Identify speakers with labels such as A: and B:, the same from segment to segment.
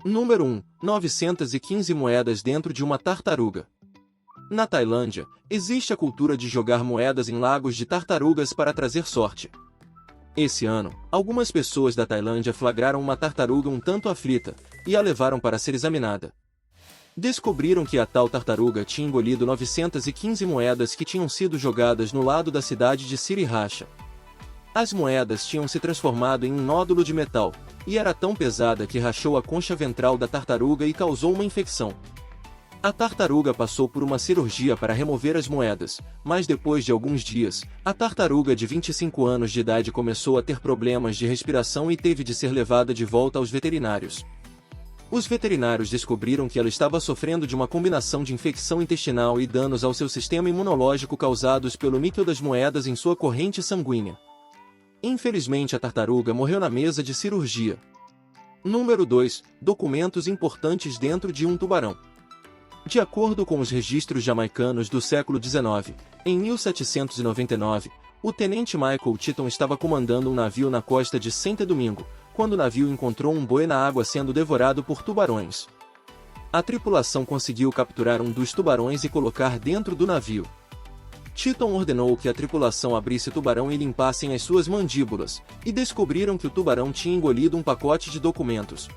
A: Número 1. 915 moedas dentro de uma tartaruga. Na Tailândia, existe a cultura de jogar moedas em lagos de tartarugas para trazer sorte. Esse ano, algumas pessoas da Tailândia flagraram uma tartaruga um tanto aflita e a levaram para ser examinada. Descobriram que a tal tartaruga tinha engolido 915 moedas que tinham sido jogadas no lado da cidade de Sriracha. As moedas tinham se transformado em um nódulo de metal, e era tão pesada que rachou a concha ventral da tartaruga e causou uma infecção. A tartaruga passou por uma cirurgia para remover as moedas, mas depois de alguns dias, a tartaruga de 25 anos de idade começou a ter problemas de respiração e teve de ser levada de volta aos veterinários. Os veterinários descobriram que ela estava sofrendo de uma combinação de infecção intestinal e danos ao seu sistema imunológico causados pelo níquel das moedas em sua corrente sanguínea. Infelizmente, a tartaruga morreu na mesa de cirurgia. Número 2. Documentos importantes dentro de um tubarão. De acordo com os registros jamaicanos do século XIX, em 1799, o tenente Michael Titon estava comandando um navio na costa de Santo Domingo, quando o navio encontrou um boi na água sendo devorado por tubarões. A tripulação conseguiu capturar um dos tubarões e colocar dentro do navio. Titon ordenou que a tripulação abrisse o tubarão e limpassem as suas mandíbulas, e descobriram que o tubarão tinha engolido um pacote de documentos.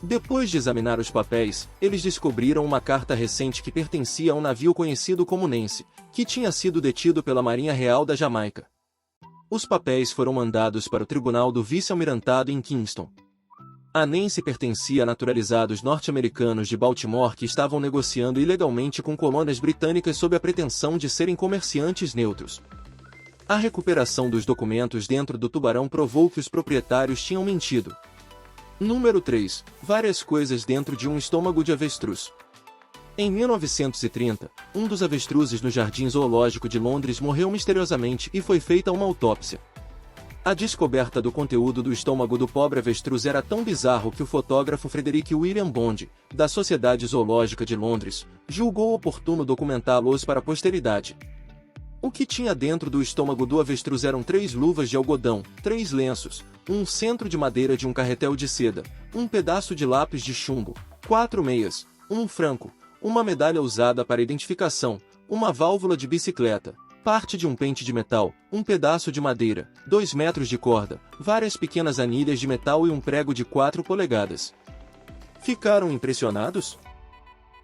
A: Depois de examinar os papéis, eles descobriram uma carta recente que pertencia a um navio conhecido como Nancy, que tinha sido detido pela Marinha Real da Jamaica. Os papéis foram mandados para o Tribunal do Vice-Almirantado em Kingston. A Nancy pertencia a naturalizados norte-americanos de Baltimore que estavam negociando ilegalmente com colônias britânicas sob a pretensão de serem comerciantes neutros. A recuperação dos documentos dentro do tubarão provou que os proprietários tinham mentido. Número 3. Várias coisas dentro de um estômago de avestruz. Em 1930, um dos avestruzes no Jardim Zoológico de Londres morreu misteriosamente e foi feita uma autópsia. A descoberta do conteúdo do estômago do pobre avestruz era tão bizarro que o fotógrafo Frederick William Bond, da Sociedade Zoológica de Londres, julgou oportuno documentá-los para a posteridade. O que tinha dentro do estômago do avestruz eram 3 luvas de algodão, 3 lenços, um centro de madeira de um carretel de seda, um pedaço de lápis de chumbo, 4 meias, um franco, uma medalha usada para identificação, uma válvula de bicicleta, parte de um pente de metal, um pedaço de madeira, 2 metros de corda, várias pequenas anilhas de metal e um prego de 4 polegadas. Ficaram impressionados?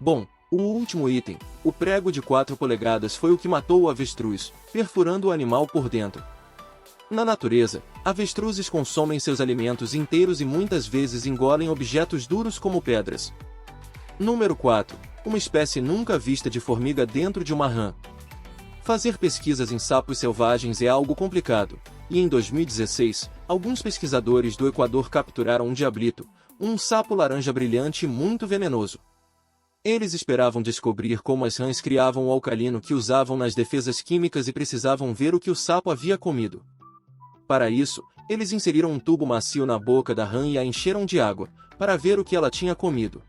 A: Bom, o último item, o prego de 4 polegadas, foi o que matou o avestruz, perfurando o animal por dentro. Na natureza, avestruzes consomem seus alimentos inteiros e muitas vezes engolem objetos duros como pedras. Número 4. Uma espécie nunca vista de formiga dentro de uma rã. Fazer pesquisas em sapos selvagens é algo complicado, e em 2016, alguns pesquisadores do Equador capturaram um diablito, um sapo laranja brilhante e muito venenoso. Eles esperavam descobrir como as rãs criavam o alcalino que usavam nas defesas químicas e precisavam ver o que o sapo havia comido. Para isso, eles inseriram um tubo macio na boca da rã e a encheram de água, para ver o que ela tinha comido.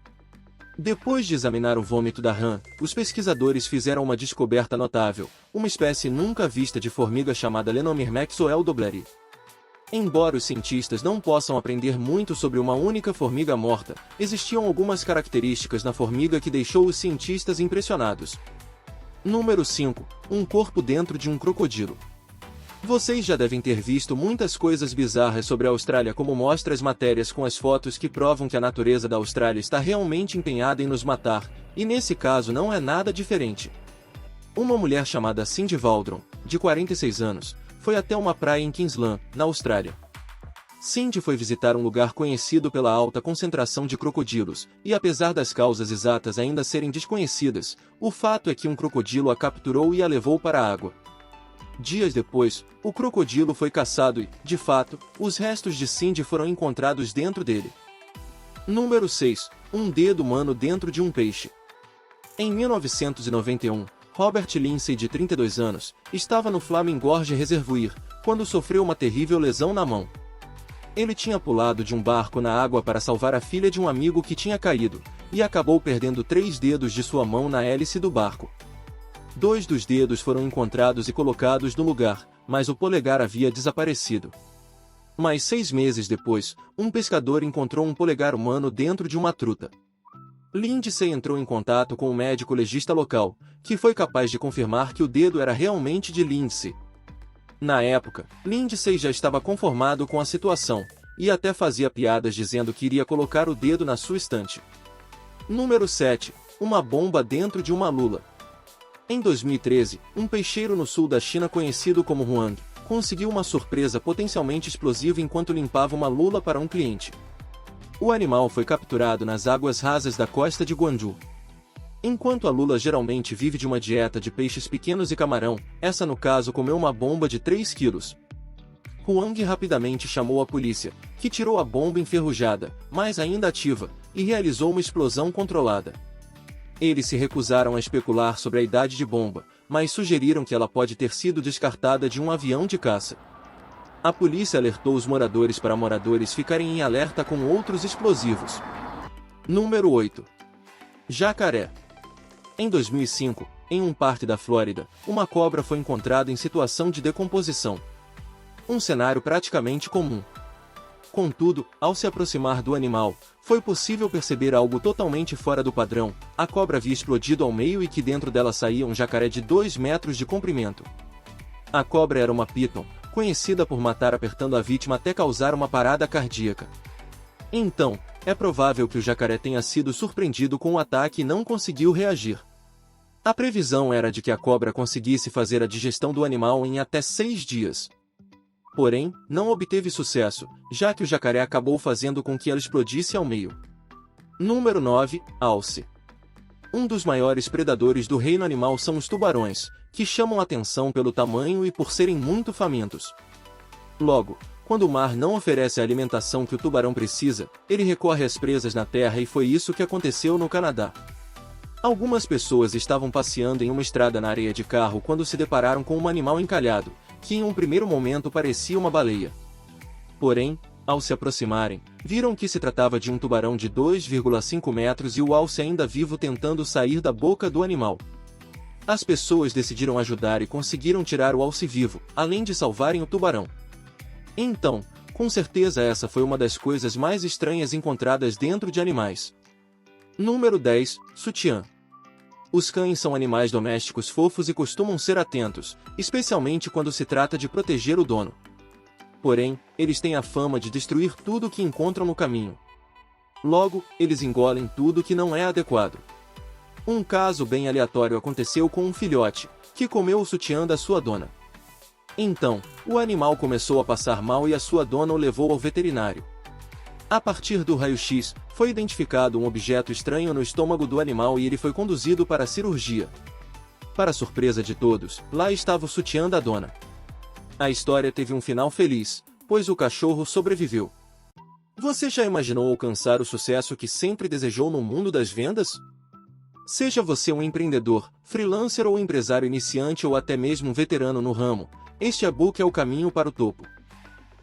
A: Depois de examinar o vômito da rã, os pesquisadores fizeram uma descoberta notável, uma espécie nunca vista de formiga chamada Lenomyrmexoel dobleri. Embora os cientistas não possam aprender muito sobre uma única formiga morta, existiam algumas características na formiga que deixou os cientistas impressionados. Número 5. Um corpo dentro de um crocodilo. Vocês já devem ter visto muitas coisas bizarras sobre a Austrália, como mostra as matérias com as fotos que provam que a natureza da Austrália está realmente empenhada em nos matar, e nesse caso não é nada diferente. Uma mulher chamada Cindy Waldron, de 46 anos, foi até uma praia em Queensland, na Austrália. Cindy foi visitar um lugar conhecido pela alta concentração de crocodilos, e apesar das causas exatas ainda serem desconhecidas, o fato é que um crocodilo a capturou e a levou para a água. Dias depois, o crocodilo foi caçado e, de fato, os restos de Cindy foram encontrados dentro dele. Número 6. Um dedo humano dentro de um peixe. Em 1991, Robert Lindsay, de 32 anos, estava no Flaming Gorge Reservoir, quando sofreu uma terrível lesão na mão. Ele tinha pulado de um barco na água para salvar a filha de um amigo que tinha caído, e acabou perdendo 3 dedos de sua mão na hélice do barco. 2 dos dedos foram encontrados e colocados no lugar, mas o polegar havia desaparecido. Mas 6 meses depois, um pescador encontrou um polegar humano dentro de uma truta. Lindsay entrou em contato com um médico legista local, que foi capaz de confirmar que o dedo era realmente de Lindsay. Na época, Lindsay já estava conformado com a situação, e até fazia piadas dizendo que iria colocar o dedo na sua estante. Número 7. Uma bomba dentro de uma lula. Em 2013, um peixeiro no sul da China conhecido como Huang, conseguiu uma surpresa potencialmente explosiva enquanto limpava uma lula para um cliente. O animal foi capturado nas águas rasas da costa de Guangzhou. Enquanto a lula geralmente vive de uma dieta de peixes pequenos e camarão, essa no caso comeu uma bomba de 3 quilos. Huang rapidamente chamou a polícia, que tirou a bomba enferrujada, mas ainda ativa, e realizou uma explosão controlada. Eles se recusaram a especular sobre a idade de bomba, mas sugeriram que ela pode ter sido descartada de um avião de caça. A polícia alertou os moradores para moradores ficarem em alerta com outros explosivos. Número 8. Jacaré. Em 2005, em um parque da Flórida, uma cobra foi encontrada em situação de decomposição. Um cenário praticamente comum. Contudo, ao se aproximar do animal, foi possível perceber algo totalmente fora do padrão. A cobra havia explodido ao meio e que dentro dela saía um jacaré de 2 metros de comprimento. A cobra era uma python, conhecida por matar apertando a vítima até causar uma parada cardíaca. Então, é provável que o jacaré tenha sido surpreendido com o ataque e não conseguiu reagir. A previsão era de que a cobra conseguisse fazer a digestão do animal em até 6 dias. Porém, não obteve sucesso, já que o jacaré acabou fazendo com que ela explodisse ao meio. Número 9. Alce. Um dos maiores predadores do reino animal são os tubarões, que chamam atenção pelo tamanho e por serem muito famintos. Logo, quando o mar não oferece a alimentação que o tubarão precisa, ele recorre às presas na terra e foi isso que aconteceu no Canadá. Algumas pessoas estavam passeando em uma estrada na areia de carro quando se depararam com um animal encalhado, que em um primeiro momento parecia uma baleia. Porém, ao se aproximarem, viram que se tratava de um tubarão de 2,5 metros e o alce ainda vivo tentando sair da boca do animal. As pessoas decidiram ajudar e conseguiram tirar o alce vivo, além de salvarem o tubarão. Então, com certeza essa foi uma das coisas mais estranhas encontradas dentro de animais. Número 10. Sutiã. Os cães são animais domésticos fofos e costumam ser atentos, especialmente quando se trata de proteger o dono. Porém, eles têm a fama de destruir tudo que encontram no caminho. Logo, eles engolem tudo que não é adequado. Um caso bem aleatório aconteceu com um filhote, que comeu o sutiã da sua dona. Então, o animal começou a passar mal e a sua dona o levou ao veterinário. A partir do raio-x, foi identificado um objeto estranho no estômago do animal e ele foi conduzido para a cirurgia. Para surpresa de todos, lá estava o sutiã da dona. A história teve um final feliz, pois o cachorro sobreviveu. Você já imaginou alcançar o sucesso que sempre desejou no mundo das vendas? Seja você um empreendedor, freelancer ou empresário iniciante ou até mesmo um veterano no ramo, este e-book é o caminho para o topo.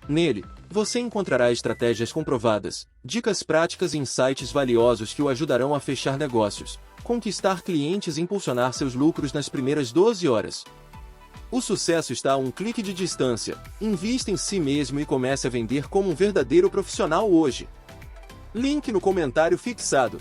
A: Nele, você encontrará estratégias comprovadas, dicas práticas e insights valiosos que o ajudarão a fechar negócios, conquistar clientes e impulsionar seus lucros nas primeiras 12 horas. O sucesso está a um clique de distância. Invista em si mesmo e comece a vender como um verdadeiro profissional hoje. Link no comentário fixado.